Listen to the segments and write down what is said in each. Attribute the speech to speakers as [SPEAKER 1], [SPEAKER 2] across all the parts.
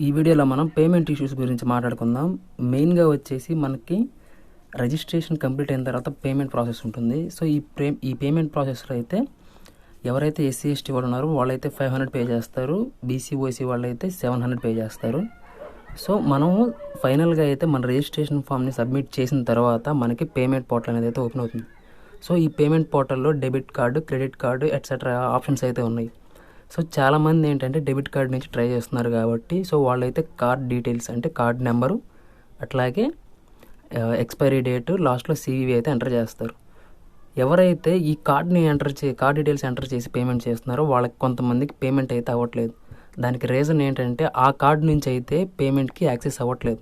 [SPEAKER 1] ఈ వీడియోలో మనం పేమెంట్ ఇష్యూస్ గురించి మాట్లాడుకుందాం. మెయిన్గా వచ్చేసి మనకి రిజిస్ట్రేషన్ కంప్లీట్ అయిన తర్వాత పేమెంట్ ప్రాసెస్ ఉంటుంది. సో ఈ పేమెంట్ ప్రాసెస్లో అయితే ఎవరైతే ఎస్సీ ఎస్టీ వాళ్ళు ఉన్నారో వాళ్ళైతే 500 పే చేస్తారు, బీసీ ఓసీ వాళ్ళు అయితే 700 పే చేస్తారు. సో మనము ఫైనల్గా అయితే మన రిజిస్ట్రేషన్ ఫామ్ని సబ్మిట్ చేసిన తర్వాత మనకి పేమెంట్ పోర్టల్ అనేది అయితే ఓపెన్ అవుతుంది. సో ఈ పేమెంట్ పోర్టల్లో debit card, credit card etcetera options అయితే ఉన్నాయి. సో చాలామంది ఏంటంటే డెబిట్ కార్డ్ నుంచి ట్రై చేస్తున్నారు కాబట్టి సో వాళ్ళైతే కార్డ్ డీటెయిల్స్ అంటే కార్డ్ నెంబరు అట్లాగే ఎక్స్పైరీ డేట్ లాస్ట్లో CVV అయితే ఎంటర్ చేస్తారు. ఎవరైతే ఈ కార్డ్ డీటెయిల్స్ ఎంటర్ చేసి పేమెంట్ చేస్తున్నారో వాళ్ళకి కొంతమందికి పేమెంట్ అయితే అవ్వట్లేదు. దానికి రీజన్ ఏంటంటే ఆ కార్డ్ నుంచి అయితే పేమెంట్కి యాక్సెస్ అవ్వట్లేదు.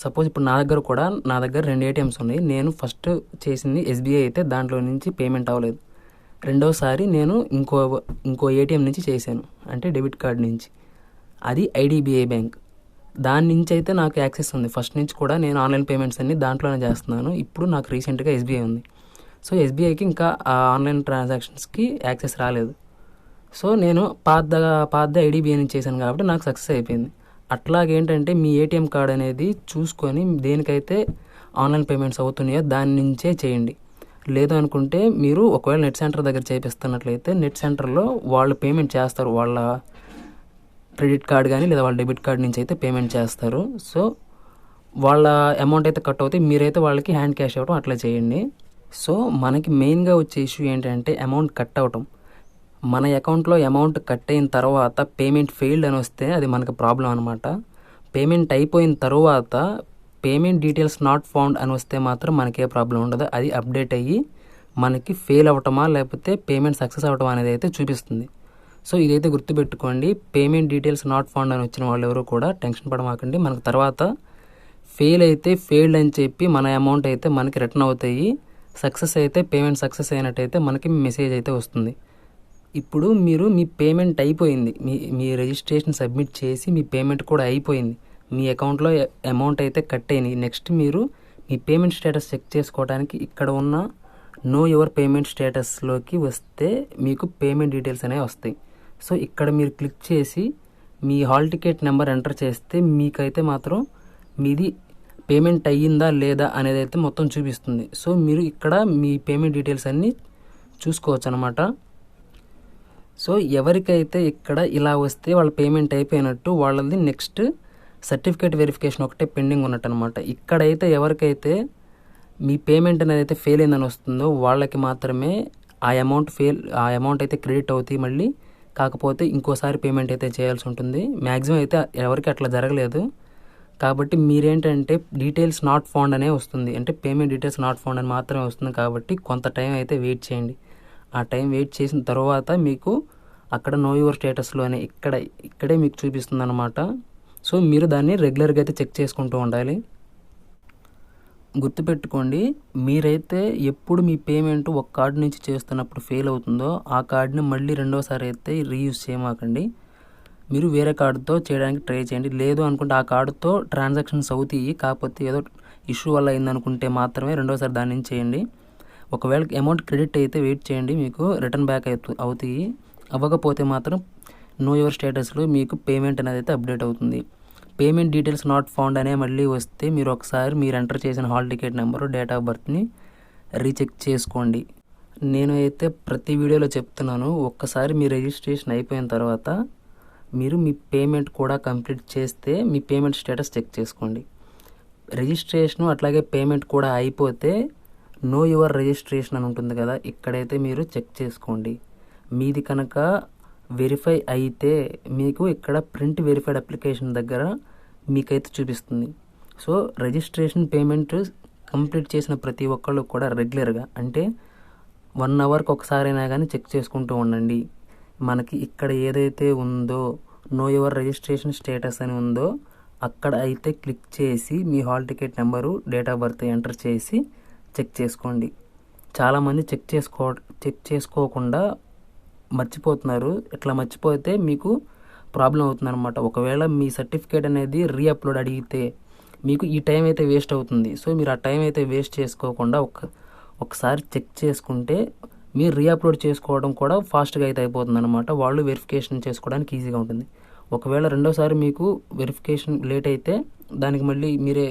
[SPEAKER 1] సపోజ్ ఇప్పుడు నా దగ్గర 2 ATMs ఉన్నాయి. నేను ఫస్ట్ చేసింది SBI అయితే దాంట్లో నుంచి పేమెంట్ అవ్వలేదు. రెండోసారి నేను ఇంకో ATM నుంచి చేశాను, అంటే డెబిట్ కార్డ్ నుంచి. అది IDBI బ్యాంక్. దాని నుంచి అయితే నాకు యాక్సెస్ ఉంది. ఫస్ట్ నుంచి కూడా నేను ఆన్లైన్ పేమెంట్స్ అన్ని దాంట్లోనే చేస్తున్నాను. ఇప్పుడు నాకు రీసెంట్గా SBI ఉంది. సో SBIకి ఇంకా ఆన్లైన్ ట్రాన్సాక్షన్స్కి యాక్సెస్ రాలేదు. సో నేను పాత IDBI నుంచి చేశాను కాబట్టి నాకు సక్సెస్ అయిపోయింది. అట్లాగేంటంటే మీ ATM కార్డ్ అనేది చూసుకొని దేనికైతే ఆన్లైన్ పేమెంట్స్ అవుతున్నాయో దాని నుంచే చేయండి. లేదు అనుకుంటే మీరు ఒకవేళ నెట్ సెంటర్ దగ్గర చేపిస్తున్నట్లయితే నెట్ సెంటర్లో వాళ్ళు పేమెంట్ చేస్తారు. వాళ్ళ క్రెడిట్ కార్డ్ కానీ లేదా వాళ్ళ డెబిట్ కార్డ్ నుంచి అయితే పేమెంట్ చేస్తారు. సో వాళ్ళ అమౌంట్ అయితే కట్ అవుతాయి, మీరైతే వాళ్ళకి హ్యాండ్ క్యాష్ అవ్వడం అట్లా చేయండి. సో మనకి మెయిన్గా వచ్చే ఇష్యూ ఏంటంటే అమౌంట్ కట్ అవటం. మన అకౌంట్లో అమౌంట్ కట్ అయిన తర్వాత పేమెంట్ ఫెయిల్డ్ అని వస్తే అది మనకు ప్రాబ్లం అనమాట. పేమెంట్ అయిపోయిన తర్వాత పేమెంట్ డీటెయిల్స్ నాట్ ఫౌండ్ అని వస్తే మాత్రం మనకే ప్రాబ్లం ఉండదు. అది అప్డేట్ అయ్యి మనకి ఫెయిల్ అవ్వటమా లేకపోతే పేమెంట్ సక్సెస్ అవ్వటం అనేది అయితే చూపిస్తుంది. సో ఇదైతే గుర్తుపెట్టుకోండి. పేమెంట్ డీటెయిల్స్ నాట్ ఫౌండ్ అని వచ్చిన వాళ్ళు ఎవరు కూడా టెన్షన్ పడమాకండి. మనకు తర్వాత ఫెయిల్ అయితే ఫెయిల్డ్ అని చెప్పి మన అమౌంట్ అయితే మనకి రిటర్న్ అవుతాయి. సక్సెస్ అయితే పేమెంట్ సక్సెస్ అయినట్టయితే మనకి మెసేజ్ అయితే వస్తుంది. ఇప్పుడు మీ పేమెంట్ అయిపోయింది, మీ రిజిస్ట్రేషన్ సబ్మిట్ చేసి మీ పేమెంట్ కూడా అయిపోయింది, మీ అకౌంట్లో అమౌంట్ అయితే కట్ అయినాయి. నెక్స్ట్ మీరు మీ పేమెంట్ స్టేటస్ చెక్ చేసుకోవడానికి ఇక్కడ ఉన్న నో యువర్ పేమెంట్ స్టేటస్లోకి వస్తే మీకు పేమెంట్ డీటెయిల్స్ అనేవి వస్తాయి. సో ఇక్కడ మీరు క్లిక్ చేసి మీ హాల్ టికెట్ నెంబర్ ఎంటర్ చేస్తే మీకైతే మాత్రం మీది పేమెంట్ అయ్యిందా లేదా అనేది అయితే మొత్తం చూపిస్తుంది. సో మీరు ఇక్కడ మీ పేమెంట్ డీటెయిల్స్ అన్నీ చూసుకోవచ్చు అనమాట. సో ఎవరికైతే ఇక్కడ ఇలా వస్తే వాళ్ళ పేమెంట్ అయిపోయినట్టు వాళ్ళది నెక్స్ట్ సర్టిఫికేట్ వెరిఫికేషన్ ఒకటే పెండింగ్ ఉన్నట్టు అనమాట. ఇక్కడైతే ఎవరికైతే మీ పేమెంట్ అనేది అయితే ఫెయిల్ అయిందని వస్తుందో వాళ్ళకి మాత్రమే ఆ అమౌంట్ అయితే క్రెడిట్ అవుతాయి మళ్ళీ. కాకపోతే ఇంకోసారి పేమెంట్ అయితే చేయాల్సి ఉంటుంది. మ్యాక్సిమం అయితే ఎవరికి అట్లా జరగలేదు. కాబట్టి మీరేంటంటే డీటెయిల్స్ నాట్ ఫౌండ్ అనే వస్తుంది, అంటే పేమెంట్ డీటెయిల్స్ నాట్ ఫౌండ్ అని మాత్రమే వస్తుంది. కాబట్టి కొంత టైం అయితే వెయిట్ చేయండి. ఆ టైం వెయిట్ చేసిన తర్వాత మీకు అక్కడ నో యువర్ స్టేటస్లోనే ఇక్కడే మీకు చూపిస్తుంది అనమాట. సో మీరు దాన్ని రెగ్యులర్గా అయితే చెక్ చేసుకుంటూ ఉండాలి. గుర్తుపెట్టుకోండి, మీరైతే ఎప్పుడు మీ పేమెంట్ ఒక కార్డు నుంచి చేస్తున్నప్పుడు ఫెయిల్ అవుతుందో ఆ కార్డుని మళ్ళీ రెండోసారి అయితే రీయూజ్ చేయమాకండి. మీరు వేరే కార్డుతో చేయడానికి ట్రై చేయండి. లేదు అనుకుంటే ఆ కార్డుతో ట్రాన్సాక్షన్స్ అవుతాయి, కాకపోతే ఏదో ఇష్యూ వల్ల అయిందనుకుంటే మాత్రమే రెండోసారి దాని నుంచి చేయండి. ఒకవేళ అమౌంట్ క్రెడిట్ అయితే వెయిట్ చేయండి, మీకు రిటర్న్ బ్యాక్ అవుతాయి. అవ్వకపోతే మాత్రం నో యువర్ స్టేటస్లో మీకు పేమెంట్ అనేది అయితే అప్డేట్ అవుతుంది. పేమెంట్ డీటెయిల్స్ నాట్ ఫౌండ్ అనే మళ్ళీ వస్తే మీరు ఒకసారి మీరు ఎంటర్ చేసిన hall ticket number, date of బర్త్ని రీచెక్ చేసుకోండి. నేను అయితే ప్రతి వీడియోలో చెప్తున్నాను, ఒక్కసారి మీ రిజిస్ట్రేషన్ అయిపోయిన తర్వాత మీరు మీ పేమెంట్ కూడా కంప్లీట్ చేస్తే మీ పేమెంట్ స్టేటస్ చెక్ చేసుకోండి. రిజిస్ట్రేషను అట్లాగే పేమెంట్ కూడా అయిపోతే నో యువర్ రిజిస్ట్రేషన్ అని ఉంటుంది కదా, ఇక్కడైతే మీరు చెక్ చేసుకోండి. మీది కనుక వెరిఫై అయితే మీకు ఇక్కడ ప్రింట్ వెరిఫైడ్ అప్లికేషన్ దగ్గర మీకైతే చూపిస్తుంది. సో రిజిస్ట్రేషన్ పేమెంట్ కంప్లీట్ చేసిన ప్రతి ఒక్కళ్ళు కూడా రెగ్యులర్గా అంటే 1 అవర్కి ఒకసారైనా కానీ చెక్ చేసుకుంటూ ఉండండి. మనకి ఇక్కడ ఏదైతే ఉందో నో యువర్ రిజిస్ట్రేషన్ స్టేటస్ అని ఉందో అక్కడ అయితే క్లిక్ చేసి మీ hall ticket number, date of birth enter చేసి చెక్ చేసుకోండి. చాలామంది చెక్ చేసుకోకుండా మర్చిపోతున్నారు. ఇట్లా మర్చిపోతే మీకు ప్రాబ్లం అవుతుందన్నమాట. ఒకవేళ మీ సర్టిఫికేట్ అనేది రీఅప్లోడ్ అడిగితే మీకు ఈ టైం అయితే వేస్ట్ అవుతుంది. సో మీరు ఆ టైం అయితే వేస్ట్ చేసుకోకుండా ఒకసారి చెక్ చేసుకుంటే మీరు రీఅప్లోడ్ చేసుకోవడం కూడా ఫాస్ట్గా అయితే అయిపోతుంది అనమాట. వాళ్ళు వెరిఫికేషన్ చేసుకోవడానికి ఈజీగా ఉంటుంది. ఒకవేళ రెండోసారి మీకు వెరిఫికేషన్ లేట్ అయితే దానికి మళ్ళీ మీరే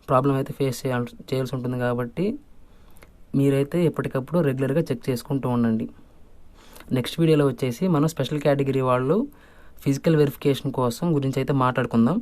[SPEAKER 1] ప్రాబ్లం అయితే ఫేస్ చేయాల్సి ఉంటుంది. కాబట్టి మీరైతే ఎప్పటికప్పుడు రెగ్యులర్గా చెక్ చేసుకుంటూ ఉండండి. నెక్స్ట్ వీడియోలో వచ్చేసి మనం స్పెషల్ కేటగిరీ వాళ్ళు ఫిజికల్ వెరిఫికేషన్ కోసం గురించి అయితే మాట్లాడుకుందాం.